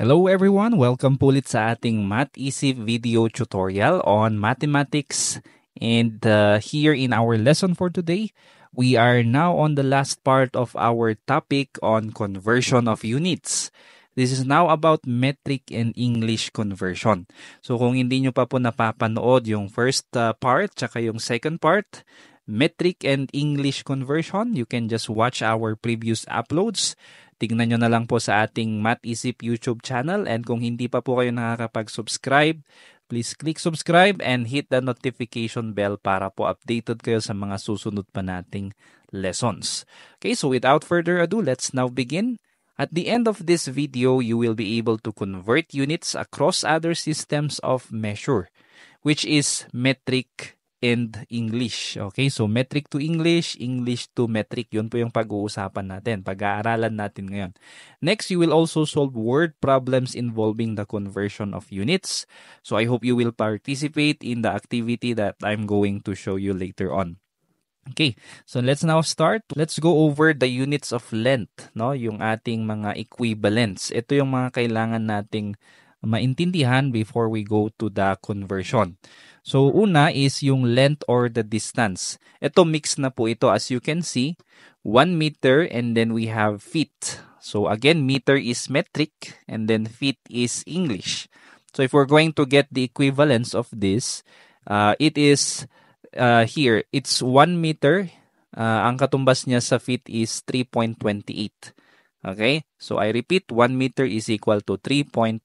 Hello everyone! Welcome po ulit sa ating Math Easy video tutorial on mathematics. And here in our lesson for today, we are now on the last part of our topic on conversion of units. This is now about metric and English conversion. So kung hindi nyo pa po napapanood yung first part tsaka yung second part, metric and English conversion, you can just watch our previous uploads. Tignan nyo na lang po sa ating Math Easy YouTube channel, and kung hindi pa po kayo nakakapag-subscribe, please click subscribe and hit the notification bell para po updated kayo sa mga susunod pa nating lessons. Okay, so without further ado, let's now begin. At the end of this video, you will be able to convert units across other systems of measure, which is metric and English. Okay, so metric to English, English to metric, yun po yung pag-uusapan natin, pag-aaralan natin ngayon. Next, you will also solve word problems involving the conversion of units. So I hope you will participate in the activity that I'm going to show you later on. Okay, so let's now start. Let's go over the units of length, no? Yung ating mga equivalents. Ito yung mga kailangan nating maintindihan before we go to the conversion. So una is yung length or the distance. Ito mix na po ito, as you can see, 1 meter and then we have feet. So again, meter is metric and then feet is English. So if we're going to get the equivalence of this, it is here, it's 1 meter. Ang katumbas niya sa feet is 3.28. Okay? So I repeat, 1 meter is equal to 3.28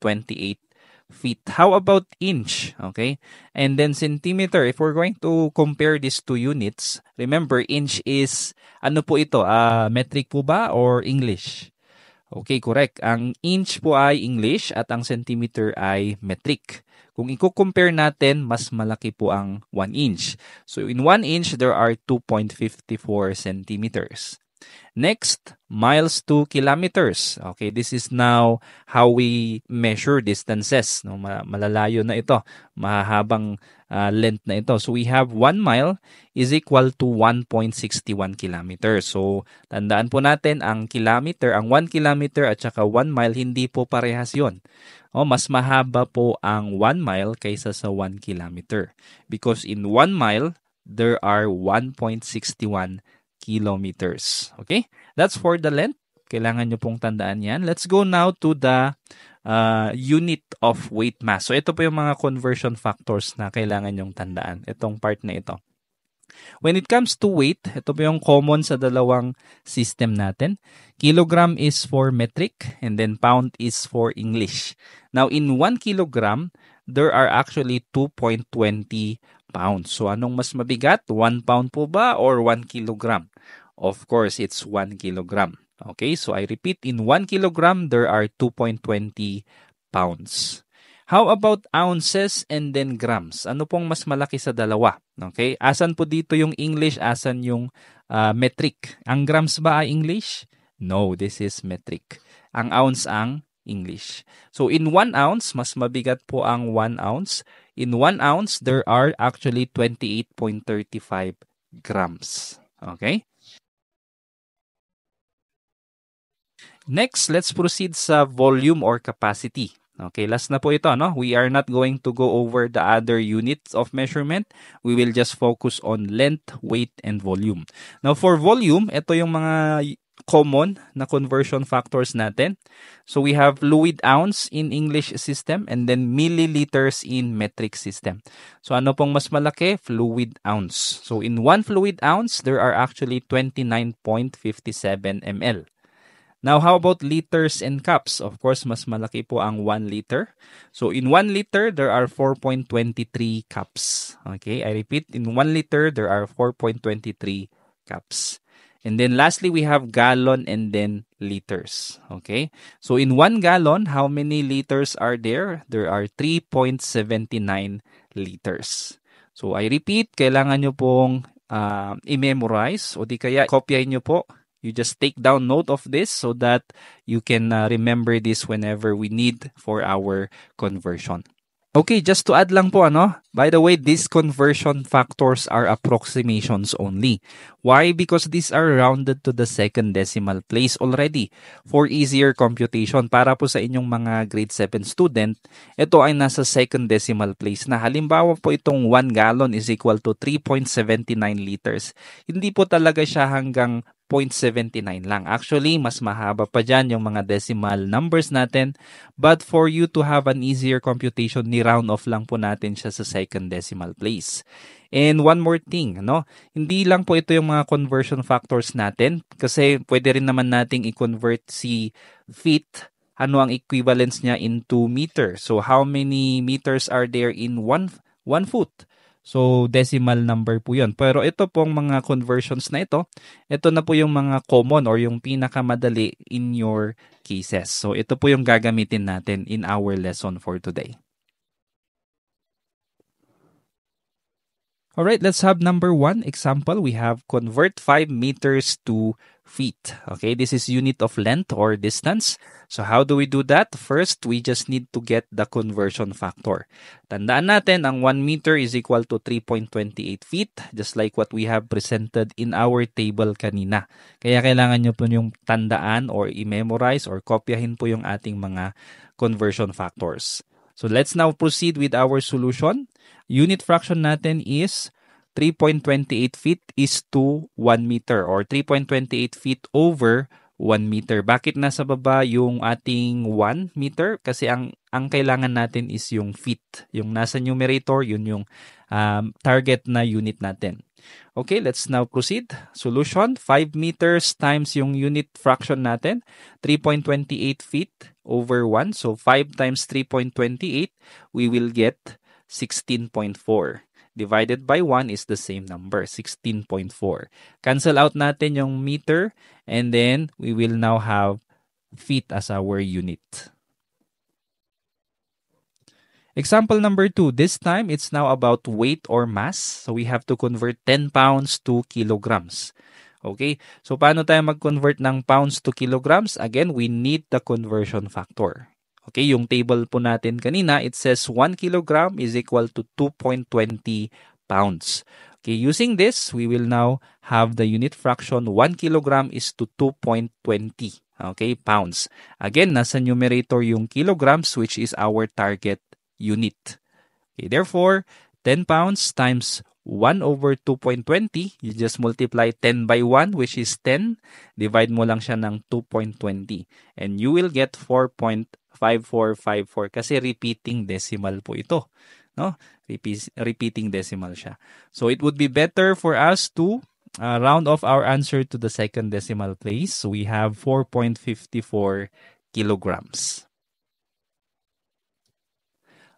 feet. How about inch? Okay? And then centimeter. If we're going to compare these two units, remember, inch is, ano po ito? Metric po ba or English? Okay, correct. Ang inch po ay English at ang centimeter ay metric. Kung i-compare natin, mas malaki po ang 1 inch. So in 1 inch, there are 2.54 centimeters. Next, miles to kilometers. Okay, this is now how we measure distances. No, malalayo na ito. Mahabang length na ito. So we have 1 mile is equal to 1.61 kilometers. So tandaan po natin ang kilometer, ang 1 kilometer at saka 1 mile, hindi po parehas yon. Mas mahaba po ang 1 mile kaysa sa 1 kilometer. Because in 1 mile, there are 1.61 kilometers. Okay? That's for the length. Kailangan nyo pong tandaan yan. Let's go now to the unit of weight mass. So ito po yung mga conversion factors na kailangan nyong tandaan. Itong part na ito. When it comes to weight, ito po yung common sa dalawang system natin. Kilogram is for metric and then pound is for English. Now, in 1 kilogram, there are actually 2.20 pounds. So, anong mas mabigat? 1 pound po ba or 1 kilogram? Of course, it's 1 kilogram. Okay, so I repeat, in 1 kilogram, there are 2.20 pounds. How about ounces and then grams? Ano pong mas malaki sa dalawa? Okay, asan po dito yung English, asan yung metric? Ang grams ba ay English? No, this is metric. Ang ounce ang English. So in 1 ounce, mas mabigat po ang 1 ounce. In 1 ounce, there are actually 28.35 grams. Okay? Next, let's proceed sa volume or capacity. Okay, last na po ito, no? We are not going to go over the other units of measurement. We will just focus on length, weight, and volume. Now, for volume, ito yung mga common na conversion factors natin. So, we have fluid ounce in English system and then milliliters in metric system. So, ano pong mas malaki? Fluid ounce. So, in 1 fluid ounce, there are actually 29.57 ml. Now, how about liters and cups? Of course, mas malaki po ang 1 liter. So, in 1 liter, there are 4.23 cups. Okay, I repeat, in 1 liter, there are 4.23 cups. And then lastly, we have gallon and then liters. Okay, so in 1 gallon, how many liters are there? There are 3.79 liters. So, I repeat, kailangan nyo pong i-memorize o di kaya kopyahin nyo po. You just take down note of this so that you can remember this whenever we need for our conversion. Okay, just to add lang po by the way, these conversion factors are approximations only. Why? Because these are rounded to the second decimal place already for easier computation. Para po sa inyong mga grade 7 student, ito ay nasa second decimal place na. Halimbawa po itong 1 gallon is equal to 3.79 liters. Hindi po talaga siya hanggang 0.79 lang. Actually, mas mahaba pa dyan yung mga decimal numbers natin. But for you to have an easier computation, ni-round off lang po natin siya sa second decimal place. And one more thing, hindi lang po ito yung mga conversion factors natin kasi pwede rin naman nating i-convert si feet, ano ang equivalence niya into meter. So how many meters are there in one foot? So, decimal number po yun. Pero ito pong mga conversions na ito na po yung mga common or yung pinakamadali in your cases. So, ito po yung gagamitin natin in our lesson for today. Alright, let's have number 1 example. We have convert 5 meters to feet. Okay, this is unit of length or distance. So how do we do that? First, we just need to get the conversion factor. Tandaan natin, ang 1 meter is equal to 3.28 feet, just like what we have presented in our table kanina. Kaya kailangan nyo po yung tandaan or i-memorize or kopyahin po yung ating mga conversion factors. So let's now proceed with our solution. Unit fraction natin is 3.28 feet is to 1 meter or 3.28 feet over 1 meter. Bakit nasa baba yung ating 1 meter? Kasi ang kailangan natin is yung feet. Yung nasa numerator, yun yung target na unit natin. Okay, let's now proceed. Solution, 5 meters times yung unit fraction natin, 3.28 feet over 1. So 5 times 3.28, we will get 16.4. Divided by 1 is the same number, 16.4. Cancel out natin yung meter and then we will now have feet as our unit. Example number 2, this time it's now about weight or mass. So we have to convert 10 pounds to kilograms. Okay, so paano tayo mag-convert ng pounds to kilograms? Again, we need the conversion factor. Okay, yung table po natin kanina, it says 1 kilogram is equal to 2.20 pounds. Okay, using this, we will now have the unit fraction 1 kilogram is to 2.20 pounds. Again, nasa numerator yung kilograms which is our target unit. Okay, therefore, 10 pounds times 1 over 2.20, you just multiply 10 by 1 which is 10. Divide mo lang siya ng 2.20 and you will get 4.5454 kasi repeating decimal po ito. Repeating decimal siya. So it would be better for us to round off our answer to the second decimal place. So we have 4.54 kilograms.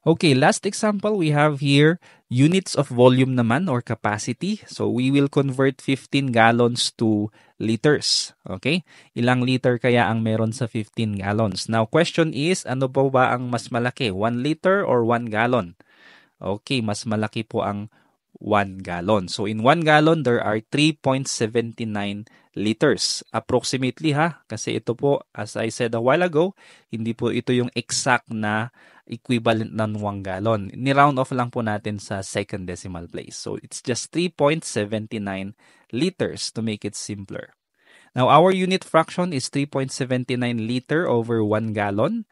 Okay, last example we have here, units of volume naman or capacity. So we will convert 15 gallons to liters. Okay? Ilang liter kaya ang meron sa 15 gallons? Now, question is, ano ba ang mas malaki? 1 liter or 1 gallon? Okay, mas malaki po ang 1 gallon. So in 1 gallon, there are 3.79 liters. Approximately kasi ito po, as I said a while ago, hindi po ito yung exact na equivalent ng 1 gallon. Ni-round off lang po natin sa second decimal place. So it's just 3.79 liters to make it simpler. Now our unit fraction is 3.79 liter over 1 gallon.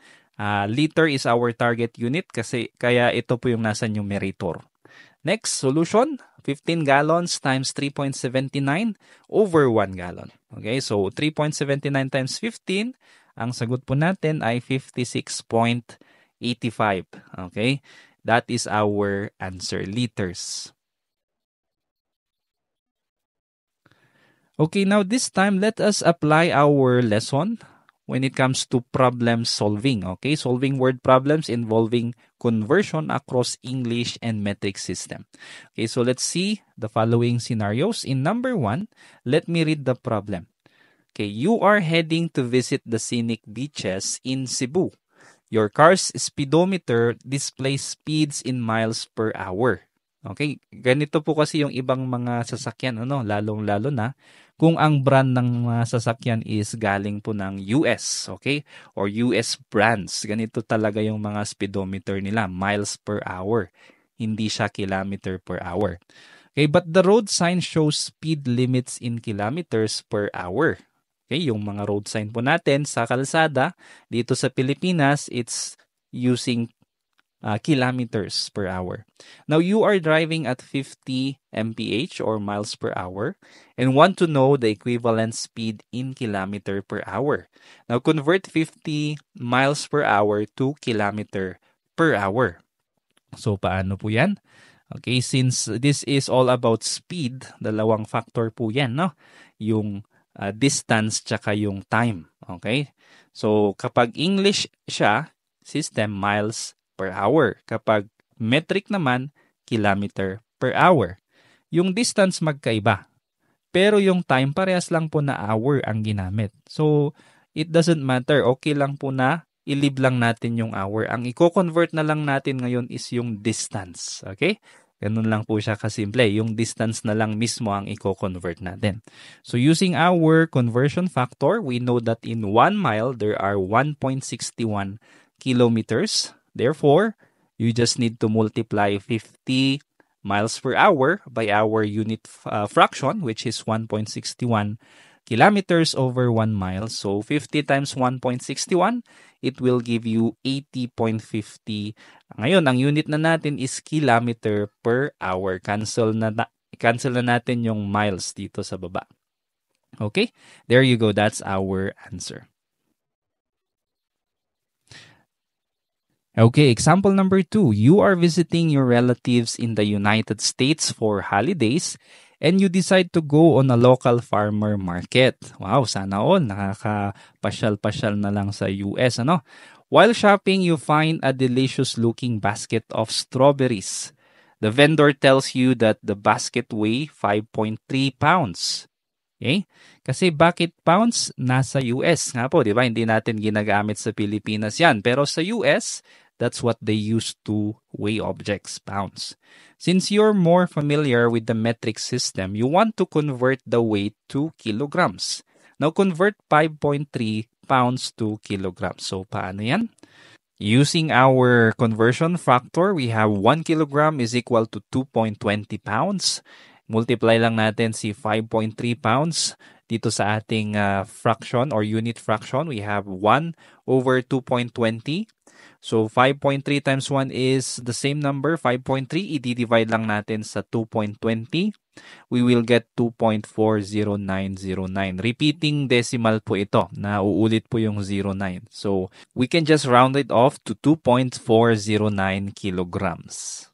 Liter is our target unit kasi kaya ito po yung nasa numerator. Next, solution, 15 gallons times 3.79 over 1 gallon. Okay, so 3.79 times 15, ang sagot po natin ay 56.85. Okay, that is our answer, liters. Okay, now this time, let us apply our lesson when it comes to problem solving. Okay, solving word problems involving conversion across English and metric system. Okay, so let's see the following scenarios. In number 1, let me read the problem. Okay, you are heading to visit the scenic beaches in Cebu. Your car's speedometer displays speeds in miles per hour. Okay, ganito po kasi yung ibang mga sasakyan, ano, lalong-lalo na kung ang brand ng mga sasakyan is galing po ng US, okay? Or US brands. Ganito talaga yung mga speedometer nila, miles per hour. Hindi siya kilometer per hour. Okay, but the road sign shows speed limits in kilometers per hour. Okay, yung mga road sign po natin sa kalsada dito sa Pilipinas, it's using kilometers per hour. Now, you are driving at 50 mph or miles per hour and want to know the equivalent speed in kilometer per hour. Now, convert 50 miles per hour to kilometer per hour. So, paano po yan? Okay, since this is all about speed, dalawang factor po yan, no? Yung distance tsaka yung time. Okay? So, kapag English siya, system, miles per hour. Kapag metric naman, kilometer per hour. Yung distance magkaiba. Pero yung time, parehas lang po na hour ang ginamit. So, it doesn't matter. Okay lang po na i-leave lang natin yung hour. Ang i-convert na lang natin ngayon is yung distance. Okay? Ganun lang po siya kasimple. Yung distance na lang mismo ang i-convert natin. So, using our conversion factor, we know that in 1 mile, there are 1.61 kilometers. Therefore, you just need to multiply 50 miles per hour by our unit fraction, which is 1.61 kilometers over 1 mile. So 50 times 1.61, it will give you 80.50. Ngayon, ang unit na natin is kilometer per hour. Cancel na natin yung miles dito sa baba. Okay? There you go. That's our answer. Okay, example number 2. You are visiting your relatives in the United States for holidays and you decide to go on a local farmer market. Wow, sana all. Nakakapasyal-pasyal na lang sa US, ano? While shopping, you find a delicious-looking basket of strawberries. The vendor tells you that the basket weigh 5.3 pounds. Okay? Kasi bakit pounds? Nasa US nga po, di ba? Hindi natin ginagamit sa Pilipinas yan. Pero sa US, that's what they use to weigh objects, pounds. Since you're more familiar with the metric system, you want to convert the weight to kilograms. Now, convert 5.3 pounds to kilograms. So, paano yan? Using our conversion factor, we have 1 kilogram is equal to 2.20 pounds. Multiply lang natin si 5.3 pounds. Dito sa ating fraction or unit fraction, we have 1 over 2.20. So 5.3 times 1 is the same number, 5.3. I-divide lang natin sa 2.20. We will get 2.40909. Repeating decimal po ito. Nauulit po yung 09. So we can just round it off to 2.409 kilograms.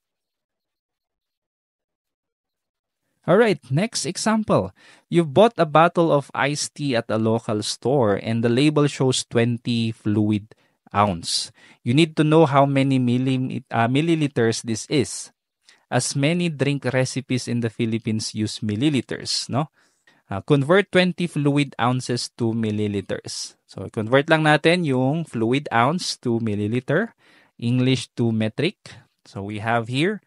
Alright, next example. You've bought a bottle of iced tea at a local store and the label shows 20 fluid ounce. You need to know how many milliliters this is. As many drink recipes in the Philippines use milliliters, no? Convert 20 fluid ounces to milliliters. So, convert lang natin yung fluid ounce to milliliter, English to metric. So, we have here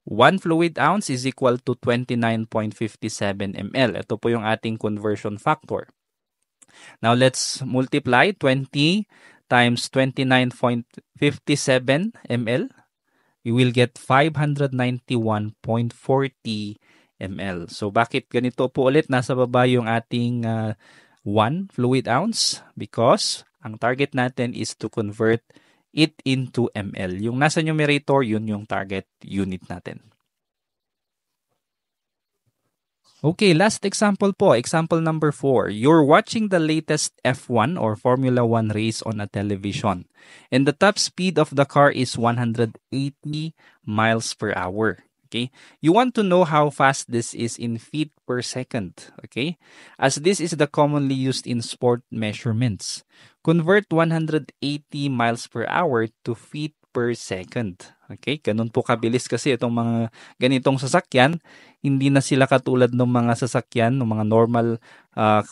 1 fluid ounce is equal to 29.57 ml. Ito po yung ating conversion factor. Now, let's multiply 20 times 29.57 ml. You will get 591.40 ml. So, bakit ganito po ulit? Nasa baba yung ating 1 fluid ounce because ang target natin is to convert it into ml. Yung nasa numerator, yun yung target unit natin. Okay, last example po. Example number 4. You're watching the latest F1 or Formula 1 race on a television. And the top speed of the car is 180 miles per hour. Okay? You want to know how fast this is in feet per second. Okay? As this is the commonly used in sport measurements. Convert 180 miles per hour to feet per second. Okay? Ganun po kabilis kasi itong mga ganitong sasakyan. Hindi na sila katulad ng mga sasakyan, ng mga normal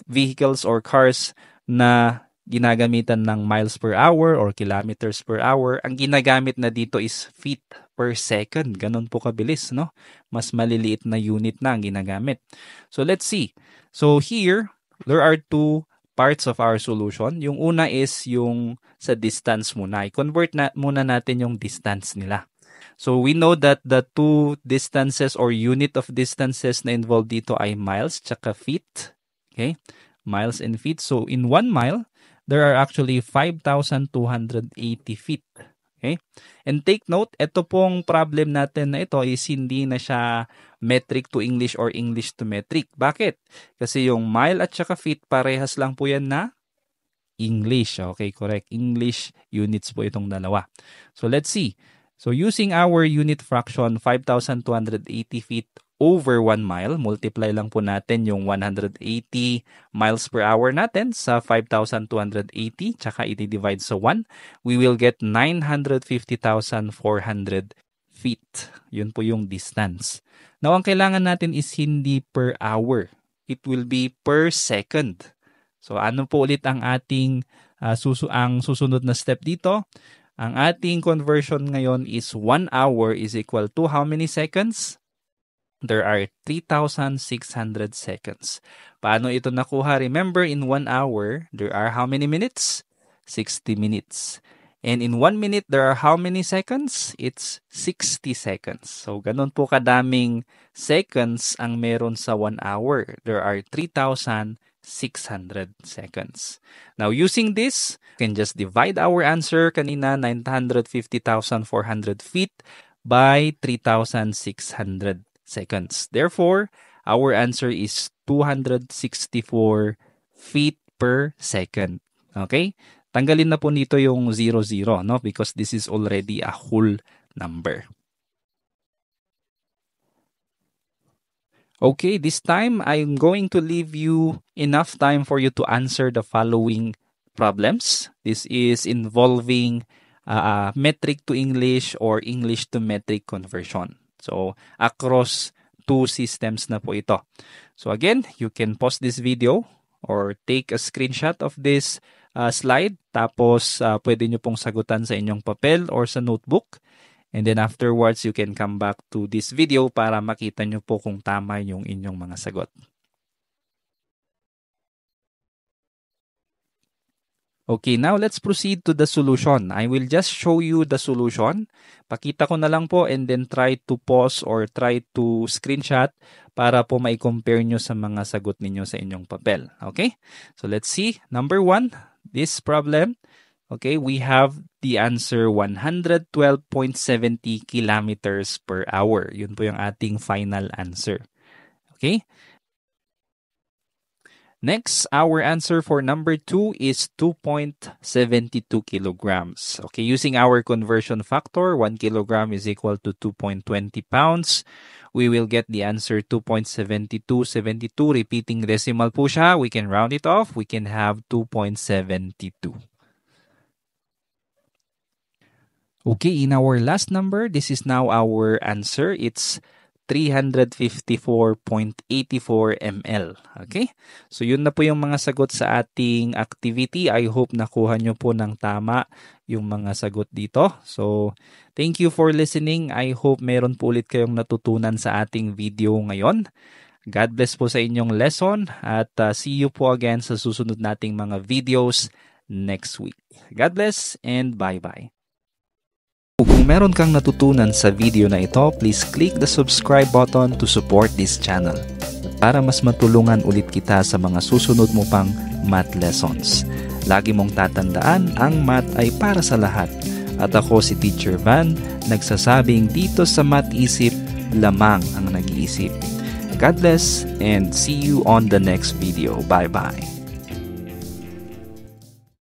vehicles or cars na ginagamitan ng miles per hour or kilometers per hour. Ang ginagamit na dito is feet per second. Ganun po kabilis, no? Mas maliliit na unit na ang ginagamit. So let's see. So here, there are two parts of our solution. Yung una is yung sa distance muna. I-convert na muna natin yung distance nila. So we know that the two distances or unit of distances na involved dito ay miles tsaka feet. Okay? Miles and feet. So in 1 mile, there are actually 5,280 feet. Okay? And take note, ito pong problem natin na ito is hindi na siya metric to English or English to metric. Bakit? Kasi yung mile at saka feet, parehas lang po yan na English. Okay, correct. English units po itong dalawa. So let's see. So using our unit fraction, 5,280 feet over 1 mile, multiply lang po natin yung 180 miles per hour natin sa 5,280, tsaka i-divide sa 1, we will get 950,400 feet. Yun po yung distance. Now, ang kailangan natin is hindi per hour. It will be per second. So, ano po ulit ang ating ang susunod na step dito? Ang ating conversion ngayon is 1 hour is equal to how many seconds? There are 3,600 seconds. Paano ito nakuha? Remember, in 1 hour, there are how many minutes? 60 minutes. And in 1 minute, there are how many seconds? It's 60 seconds. So, ganun po kadaming seconds ang meron sa 1 hour. There are 3,600 seconds. Now, using this, we can just divide our answer kanina, 950,400 feet by 3,600 seconds. Therefore, our answer is 264 feet per second. Okay? Tanggalin na po nito yung 00, no? Because this is already a whole number. Okay, this time I'm going to leave you enough time for you to answer the following problems. This is involving metric to English or English to metric conversion. So, across two systems na po ito. So again, you can pause this video or take a screenshot of this slide. Tapos, pwede nyo pong sagutan sa inyong papel or sa notebook. And then afterwards, you can come back to this video para makita nyo po kung tama yung inyong mga sagot. Okay, now let's proceed to the solution. I will just show you the solution. Pakita ko na lang po and then try to pause or try to screenshot para po mai-compare nyo sa mga sagot ninyo sa inyong papel. Okay? So let's see. Number 1, this problem. Okay, we have the answer 112.70 kilometers per hour. Yun po yung ating final answer. Okay? Next, our answer for number 2 is 2.72 kilograms. Okay, using our conversion factor, 1 kilogram is equal to 2.20 pounds. We will get the answer 2.7272. Repeating decimal po siya, we can round it off. We can have 2.72. Okay, in our last number, this is now our answer. It's 354.84 ml. Okay? So, yun na po yung mga sagot sa ating activity. I hope nakuha nyo po ng tama yung mga sagot dito. So, thank you for listening. I hope meron po ulit kayong natutunan sa ating video ngayon. God bless po sa inyong lesson at see you po again sa susunod nating mga videos next week. God bless and bye-bye. Kung meron kang natutunan sa video na ito, please click the subscribe button to support this channel para mas matulungan ulit kita sa mga susunod mo pang math lessons. Lagi mong tatandaan, ang math ay para sa lahat. At ako si Teacher Van, nagsasabing dito sa Math Isip, lamang ang nag-iisip. God bless and see you on the next video. Bye-bye.